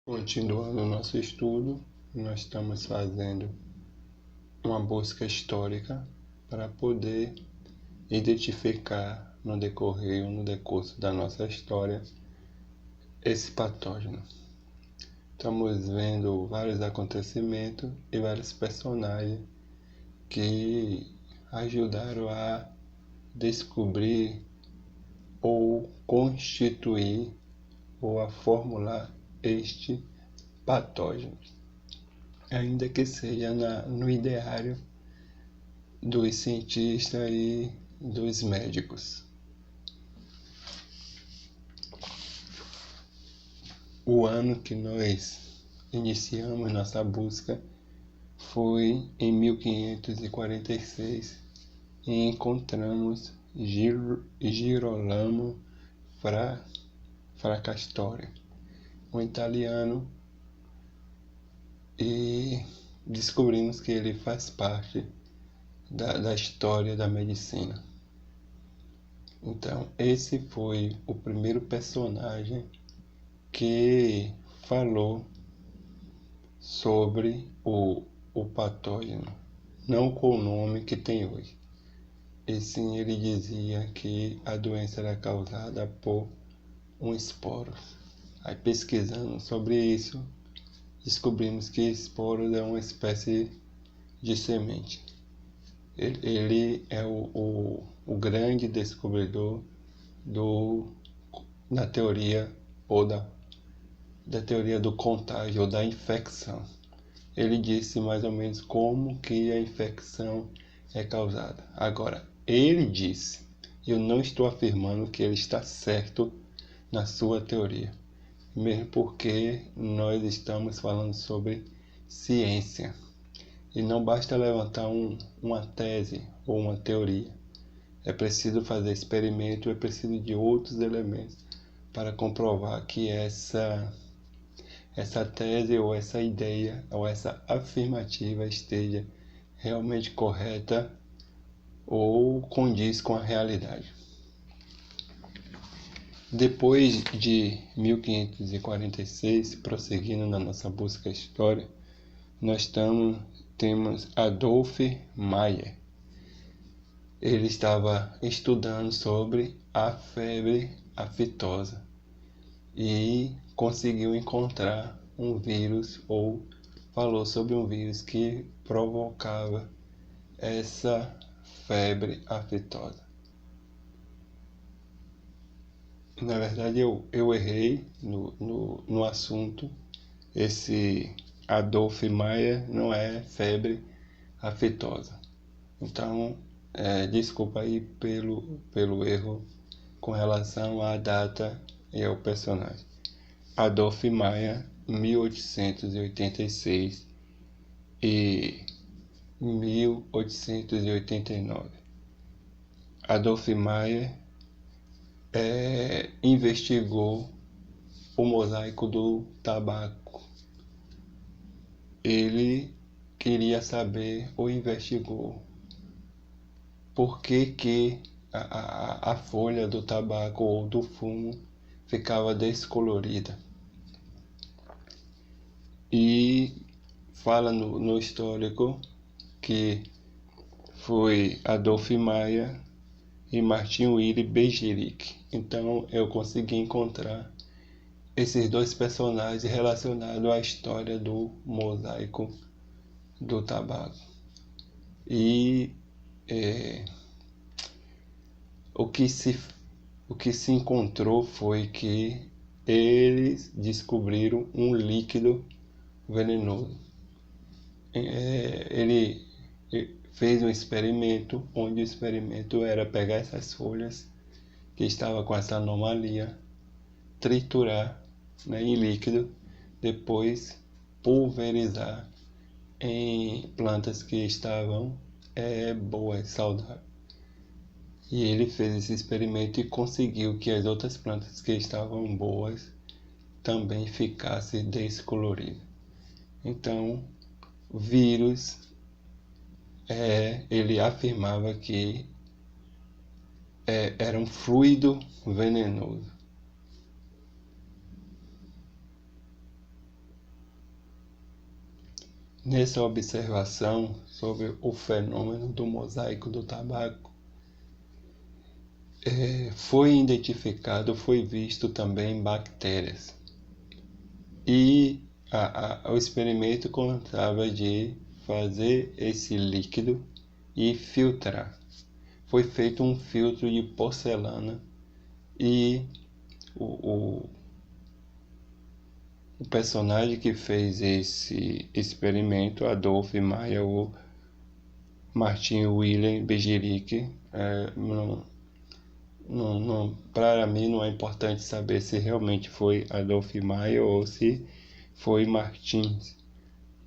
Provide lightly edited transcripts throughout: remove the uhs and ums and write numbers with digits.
Continuando o nosso estudo, nós estamos fazendo uma busca histórica para poder identificar no decorrer ou no decurso da nossa história esse patógeno. Estamos vendo vários acontecimentos e vários personagens que ajudaram a descobrir ou constituir ou a formular este patógeno, ainda que seja no ideário dos cientistas e dos médicos. O ano que nós iniciamos nossa busca foi em 1546 e encontramos Girolamo Fracastoro, um italiano, e descobrimos que ele faz parte da história da medicina. Então, esse foi o primeiro personagem que falou sobre o patógeno, não com o nome que tem hoje. E sim, ele dizia que a doença era causada por um esporo. Aí, pesquisando sobre isso, descobrimos que esporos é uma espécie de semente. Ele é o grande descobridor da teoria ou da teoria do contágio ou da infecção. Ele disse mais ou menos como que a infecção é causada. Agora, ele disse, eu não estou afirmando que ele está certo na sua teoria, mesmo porque nós estamos falando sobre ciência. E não basta levantar uma tese ou uma teoria. É preciso fazer experimento, é preciso de outros elementos para comprovar que essa tese ou essa ideia ou essa afirmativa esteja realmente correta ou condiz com a realidade. Depois de 1546, prosseguindo na nossa busca histórica, nós temos Adolf Meyer. Ele estava estudando sobre a febre aftosa e conseguiu encontrar um vírus, ou falou sobre um vírus que provocava essa febre aftosa. Na verdade, eu errei no assunto. Esse Adolf Meyer não é febre aftosa. Então, desculpa aí pelo erro com relação à data e ao personagem. Adolf Meyer, 1886 e 1889. Adolf Meyer investigou o mosaico do tabaco. Ele queria saber ou investigou por que a folha do tabaco ou do fumo ficava descolorida. E fala no histórico que foi Adolf Meyer e Martin Willy Begeric. Então eu consegui encontrar esses dois personagens relacionados à história do mosaico do tabaco. E o que se encontrou foi que eles descobriram um líquido venenoso. Ele fez um experimento, onde o experimento era pegar essas folhas que estavam com essa anomalia, triturar, em líquido, depois pulverizar em plantas que estavam boas, saudáveis. E ele fez esse experimento e conseguiu que as outras plantas que estavam boas também ficassem descoloridas. Então, o vírus, ele afirmava que era um fluido venenoso. Nessa observação sobre o fenômeno do mosaico do tabaco, foi identificado, foi visto também bactérias. E o experimento contava de fazer esse líquido e filtrar. Foi feito um filtro de porcelana e o personagem que fez esse experimento, Adolf Mayer ou Martin Wilhelm Beijerick, para mim não é importante saber se realmente foi Adolf Mayer ou se foi Martins.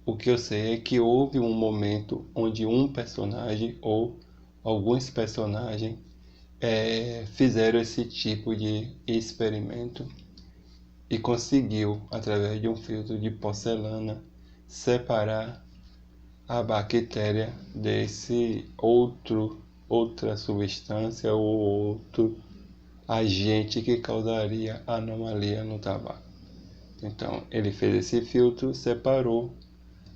O que eu sei é que houve um momento onde um personagem ou alguns personagens fizeram esse tipo de experimento e conseguiu, através de um filtro de porcelana, separar a bactéria desse outra substância ou outro agente que causaria anomalia no tabaco. Então, ele fez esse filtro, separou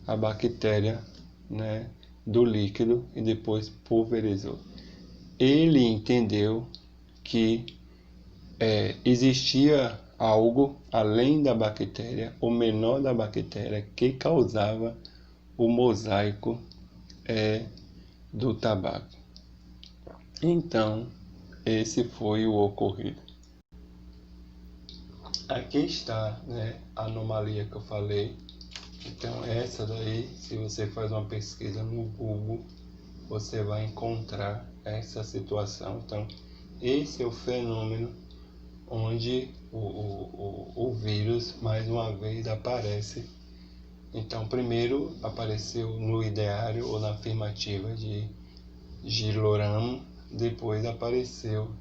a bactéria, né, do líquido e depois pulverizou. Ele entendeu que existia algo além da bactéria, o menor da bactéria, que causava o mosaico do tabaco. Então, esse foi o ocorrido. Aqui está, né, a anomalia que eu falei. Então, essa daí, se você faz uma pesquisa no Google, você vai encontrar essa situação. Então, esse é o fenômeno onde o vírus mais uma vez aparece. Então, primeiro apareceu no ideário ou na afirmativa de Girolamo, depois apareceu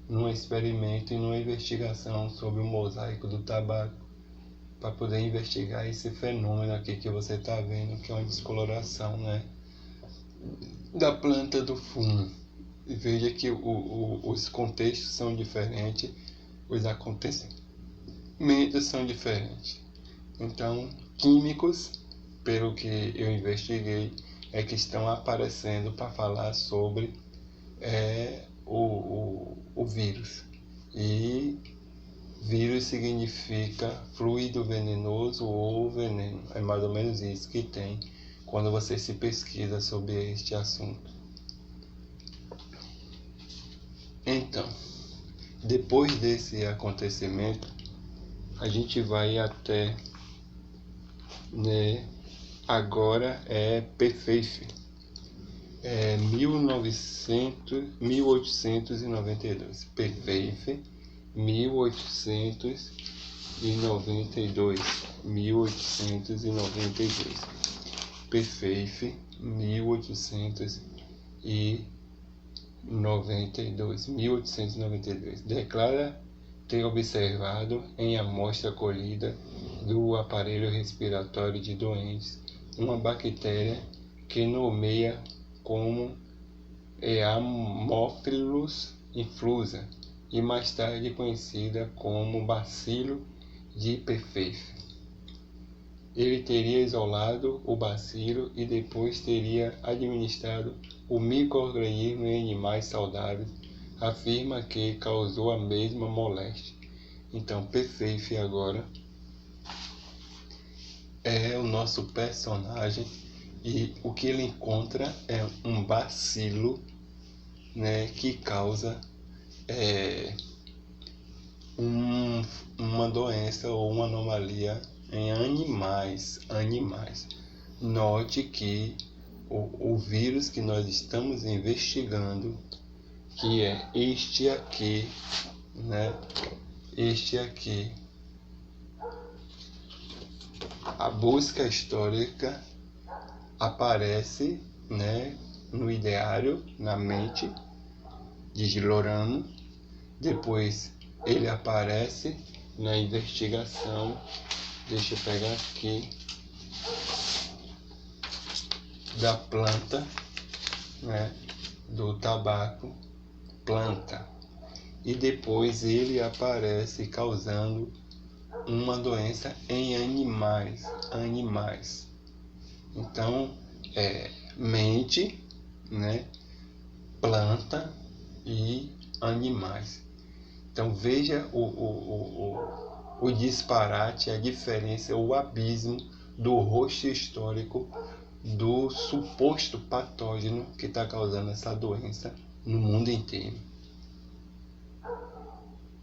num experimento e numa investigação sobre o mosaico do tabaco, para poder investigar esse fenômeno aqui que você está vendo, que é uma descoloração, né, da planta do fumo. E veja que os contextos são diferentes, os acontecimentos são diferentes. Então, químicos, pelo que eu investiguei, que estão aparecendo para falar sobre o vírus. E vírus significa fluido venenoso ou veneno. É mais ou menos isso que tem quando você se pesquisa sobre este assunto. Então, depois desse acontecimento, a gente vai até, né, agora Pfeiffer, 1892. Pfeiffer, 1892. Pfeiffer, 1892. Declara ter observado em amostra colhida do aparelho respiratório de doentes uma bactéria que nomeia como Haemophilus influenza e mais tarde conhecida como bacilo de Pfeiffer. Ele teria isolado o bacilo e depois teria administrado o micro-organismo em animais saudáveis, afirma que causou a mesma moléstia. Então, Pfeiffer agora é o nosso personagem e o que ele encontra é um bacilo, né, que causa uma doença ou uma anomalia em animais. Note que o vírus que nós estamos investigando, que é este aqui, né? Este aqui. A busca histórica aparece, né, no ideário, na mente de Girolamo. Depois ele aparece na investigação. Deixa eu pegar aqui, da planta, né, do tabaco, planta. E depois ele aparece causando uma doença em animais. Então, mente, né, planta e animais. Então veja o disparate, a diferença, o abismo do rosto histórico do suposto patógeno que está causando essa doença no mundo inteiro.